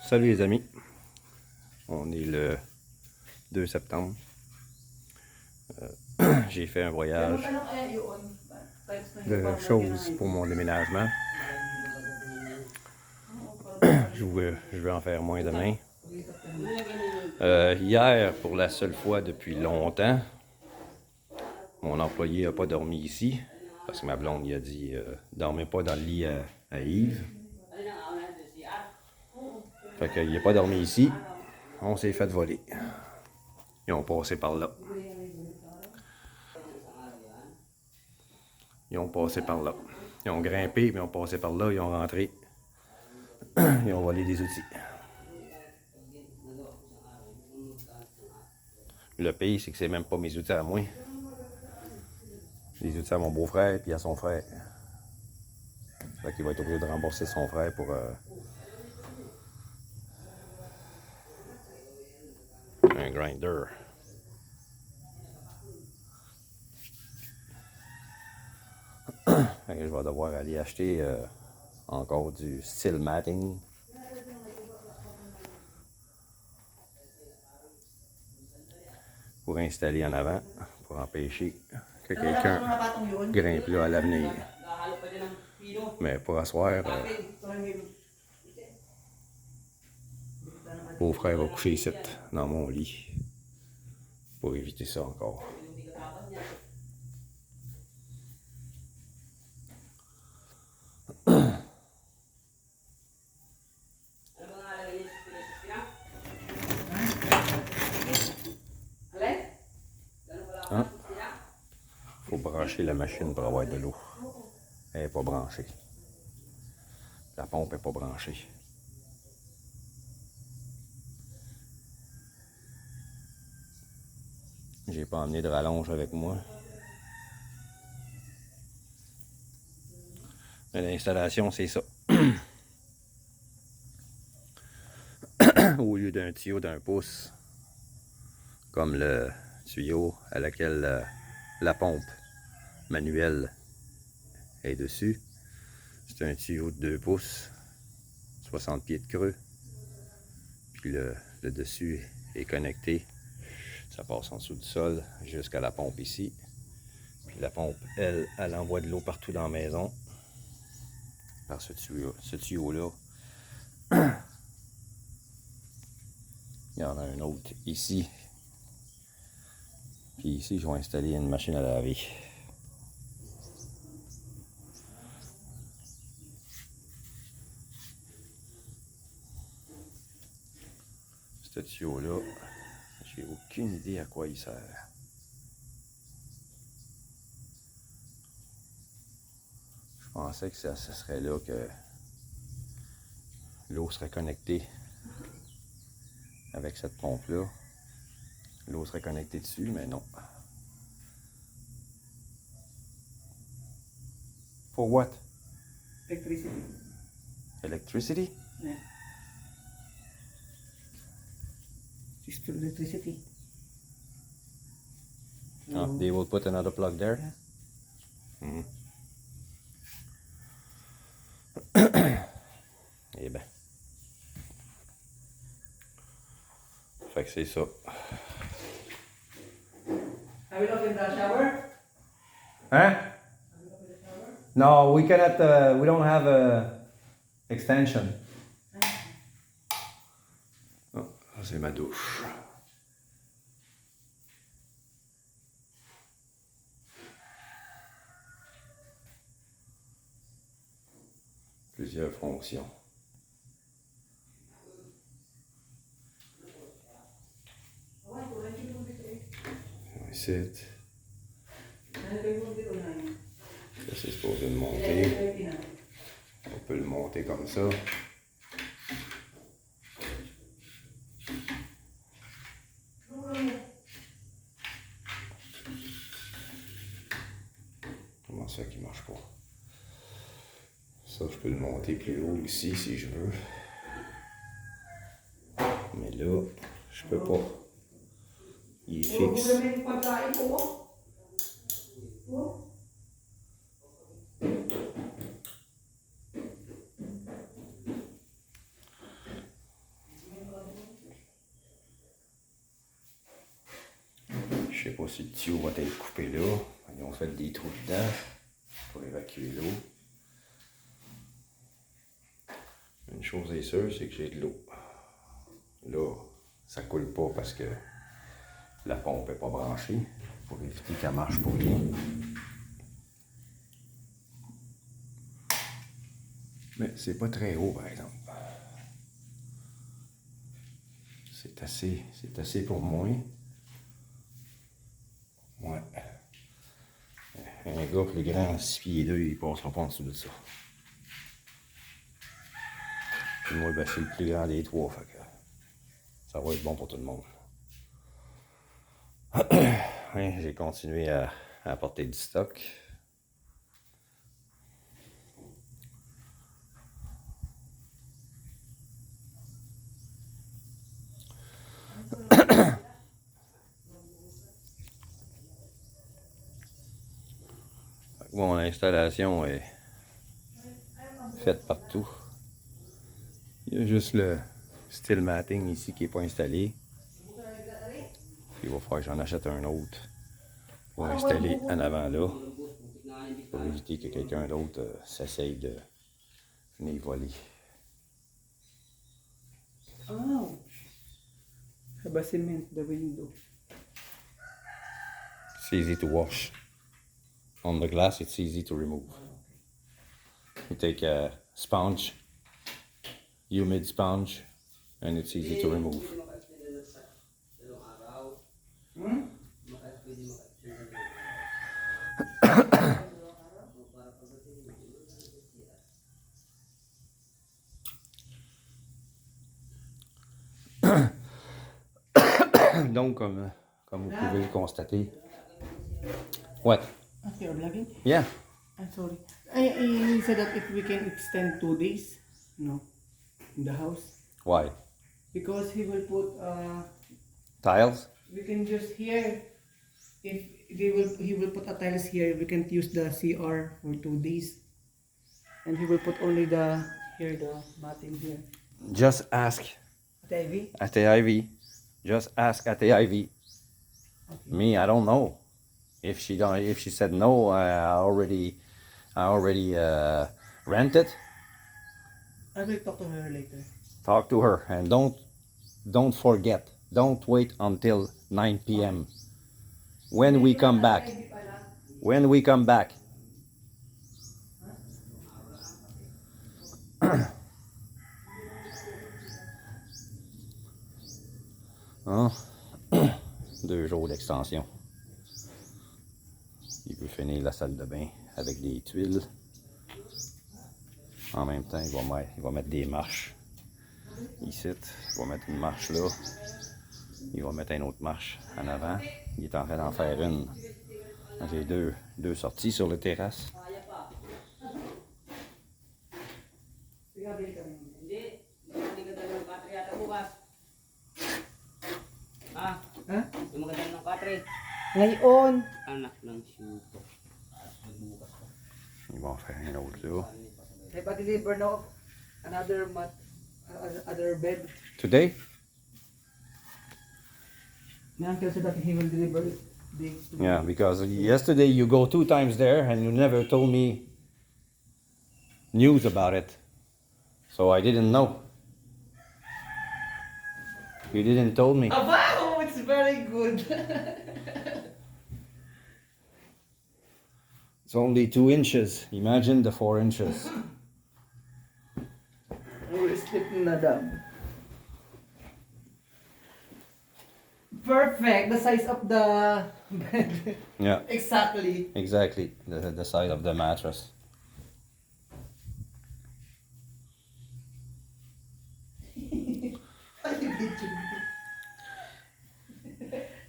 Salut les amis, on est le 2 septembre. J'ai fait un voyage de choses pour mon déménagement. Je vais en faire moins demain. Hier, pour la seule fois depuis longtemps, mon employé n'a pas dormi ici parce que ma blonde il a dit dormez pas dans le lit à Yves. Fait qu'il n'a pas dormi ici. On s'est fait voler. Ils ont passé par là. Ils ont passé par là. Ils ont grimpé, puis ils ont passé par là, ils ont rentré. Ils ont volé des outils. Le pire, c'est que c'est même pas mes outils à moi. Les outils à mon beau-frère puis à son frère. Fait qu'il va être obligé de rembourser son frère pour un grinder. Fait que je vais devoir aller acheter encore du steel matting. Pour installer en avant, pour empêcher que quelqu'un grimpe là à l'avenir. Mais pour asseoir, mon frère va coucher ici, dans mon lit, pour éviter ça encore. Hein? Faut brancher la machine pour avoir de l'eau. Elle n'est pas branchée. La pompe n'est pas branchée. J'ai pas emmené de rallonge avec moi. Mais l'installation, c'est ça. Au lieu d'un tuyau d'1 pouce, comme le tuyau à laquelle la pompe manuelle est dessus, c'est un tuyau de 2 pouces, 60 pieds de creux. Puis le dessus est connecté. Ça passe en dessous du sol jusqu'à la pompe ici. Puis la pompe, elle envoie de l'eau partout dans la maison. Par ce tuyau-là. Il y en a un autre ici. Puis ici, je vais installer une machine à laver. Ce tuyau-là, j'ai aucune idée à quoi il sert. Je pensais que ce serait là que l'eau serait connectée avec cette pompe-là. L'eau serait connectée dessus, mais non. For what? Electricity. Electricity? Yeah. Just for electricity. Oh, they will put another plug there? Yeah. Mm. Eh ben. Fait que c'est ça. Have you opened the shower? Hein? No, we cannot, we don't have a extension. Oh, ça c'est ma douche. Plusieurs fonctions. Ici. Ça c'est supposé de monter. On peut le monter comme ça. Comment ça qui marche pas? Ça, je peux le monter plus haut ici si je veux. Mais là, je peux pas. Il est fixe. Je sais pas si le tuyau va être coupé là. Ils ont fait des trous dedans pour évacuer l'eau. Une chose est sûre, c'est que j'ai de l'eau. Là, ça coule pas parce que la pompe n'est pas branchée pour éviter qu'elle marche pour rien. Mais c'est pas très haut par exemple. C'est assez pour moi. Ouais. Un gars plus grand, 6 pieds 2, il passera pas en dessous de ça. Puis moi, ben, c'est le plus grand des trois, fait que ça va être bon pour tout le monde. Ouais, j'ai continué à apporter du stock. Mon installation est faite partout. Il y a juste le steel matting ici qui n'est pas installé. Il va falloir que j'en achète un autre pour installer en avant là. Pour éviter que quelqu'un d'autre s'essaye de venir voler. Oh. Haba cement, the window. It's easy to wash. On the glass, it's easy to remove. You take a sponge, humid sponge, and it's easy to remove. Donc, comme vous pouvez le constater. What? Okay, you're vlogging? Yeah. I'm sorry. I said that if we can extend 2 days, no, in the house. Why? Because he will put, Tiles? we can just here, if he will put a tiles here, we can use the CR for 2 days. And he will put only the matting here. Just ask At Ivy? at the Ivy. Just ask at the Ivy. Okay. Me, I don't know. If she said no, I already rented. I will talk to her later. Talk to her and don't forget. Don't wait until 9 p.m. When we come back. When we come back. Hein? 2 jours d'extension. Il veut finir la salle de bain avec des tuiles. En même temps, il va mettre des marches. Ici, il va mettre une marche là. Il va mettre une autre marche en avant. Il est en train d'en faire une. J'ai deux sorties sur la terrasse. Ha? Yung maganda ng katre. Ngayon! Anak ng syuto. Ils vont faire une autre là. Hey, but deliver now another other bed. Today? My uncle said that he will deliver it. Yeah, because yesterday you go 2 times there and you never told me news about it. So I didn't know. You didn't told me. Wow, it's very good. It's only 2 inches. Imagine the 4 inches. We're sleeping na dam. Perfect, the size of the bed. Yeah, Exactly. exactly. The size of the mattress.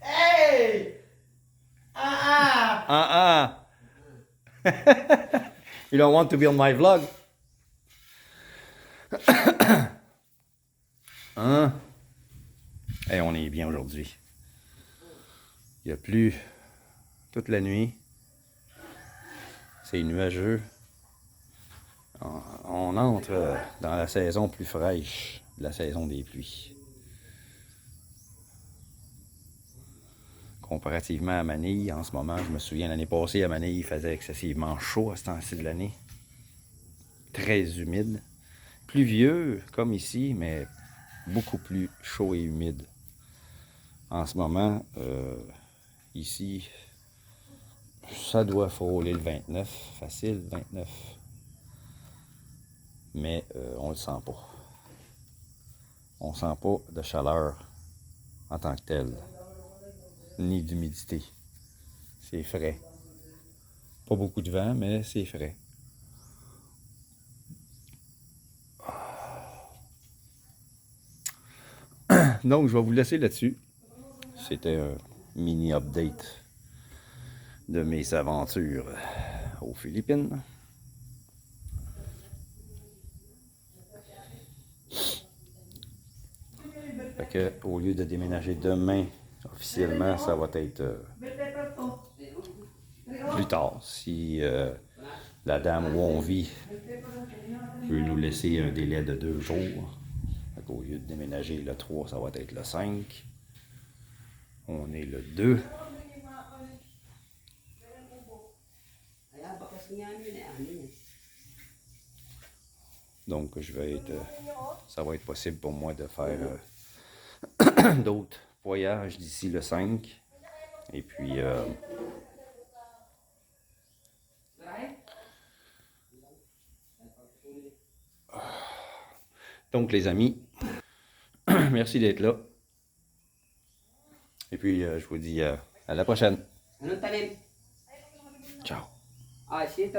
Hey! You don't want to be on my vlog? Hein? Hey, on est bien aujourd'hui. Il y a plu toute la nuit. C'est nuageux. On entre dans la saison plus fraîche de la saison des pluies. comparativement à Manille, en ce moment, je me souviens l'année passée à Manille, il faisait excessivement chaud à ce temps-ci de l'année. Très humide. Pluvieux, comme ici, mais beaucoup plus chaud et humide. En ce moment, ici, ça doit frôler le 29, facile, 29. Mais on le sent pas. On sent pas de chaleur en tant que telle, ni d'humidité. C'est frais. Pas beaucoup de vent, mais c'est frais. Donc, je vais vous laisser là-dessus. C'était un mini update de mes aventures aux Philippines. Fait que, au lieu de déménager demain, officiellement, ça va être plus tard. Si la dame où on vit veut nous laisser un délai de 2 jours. Fait qu'au lieu de déménager le 3, ça va être le 5. On est le 2. Donc, ça va être possible pour moi de faire d'autres voyages d'ici le 5. Et puis, donc les amis, merci d'être là. Et puis, je vous dis à la prochaine. Anong tanim? Ciao. Ah, sitaw.